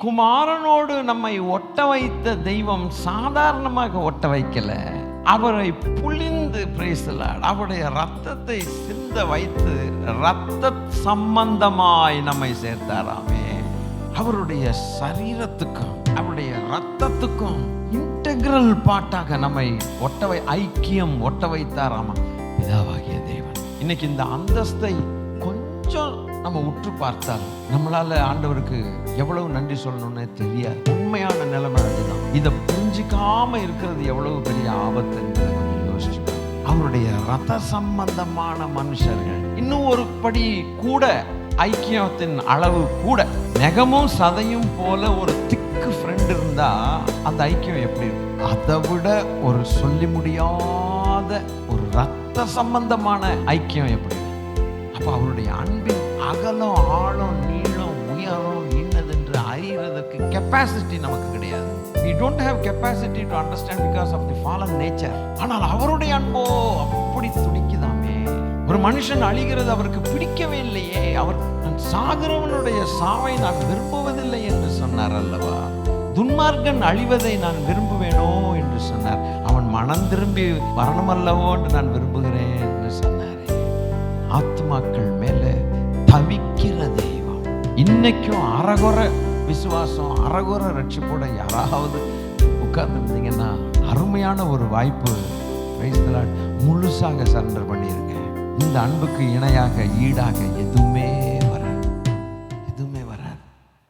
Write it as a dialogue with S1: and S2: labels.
S1: குமாரனோடு நம்மை ஒட்ட வைத்த தெய்வம் சாதாரணமாக ஒட்ட வைக்கல. அவரை புளிந்து பிரேசலாட் அவருடைய ரத்தத்தை சிந்த வைத்து ரத்த சம்பந்தமாய் நம்மை சேர்த்தாராமே. அவருடைய சரீரத்துக்கும் அவருடைய ரத்தத்துக்கும் இன்டெகிரல் பார்ட்டாக நம்மை ஐக்கியம் ஒட்ட வைத்தாராமா பிதாவாகிய தேவன். இன்னைக்கு இந்த அந்தஸ்தை கொஞ்சம் நம்ம உற்று பார்த்தால் நம்மளால ஆண்டவருக்கு எவ்வளவு நன்றி சொல்லணும்னு தெரியாது. உண்மையான நிலைமை அதுதான். இதை புரிஞ்சிக்காம இருக்கிறது எவ்வளவு பெரிய ஆபத்து என்பதை கொஞ்சம் யோசிச்சு. அவருடைய ரத்த சம்பந்தமான மனுஷர்கள் இன்னும் ஒரு படி கூட ஐக்கியத்தின் அளவு கூட. நெகமும் சதையும் போல ஒரு திக்கு ஃப்ரெண்ட் இருந்தா அந்த ஐக்கியம் எப்படி இருக்கும்? அதை விட ஒரு சொல்லி முடியாத ஒரு ரத்த சம்பந்தமான ஐக்கியம் எப்படி? அப்போ அவருடைய அன்பின் அகலம் ஆழம் நீளம் உயரம் இன்னதென்று அறிகிறதுக்கு கெப்பாசிட்டி நமக்கு கிடையாது. We don't have capacity to understand because of the fallen nature. ஆனால் அவருடைய அன்போ அப்படி துடிக்குதாமே. ஒரு மனுஷன் அழிகிறது அவருக்கு பிடிக்கவே இல்லையே. அவர் சாகிறவனுடைய சாவை நான் விரும்புவதில்லை என்று சொன்னார் அல்லவா. துன்மார்க்கன் அழிவதை நான் விரும்புவேனோ என்று சொன்னார். அவன் மனம் திரும்பி வரணும் அல்லவோ என்று நான் விரும்புகிறேன் என்று சொன்னார். ஆத்மாக்கள் மேல தவிக்கிற தெய்வம். இன்னைக்கும் அரகுற விசுவாசம் அரகுற ரட்சிப்போட யாராவது உட்கார்ந்துருந்தீங்கன்னா அருமையான ஒரு வாய்ப்பு. முழுசாக சரண்டர் பண்ணியிருக்கேன். இந்த அன்புக்கு இணையாக ஈடாக எதுவுமே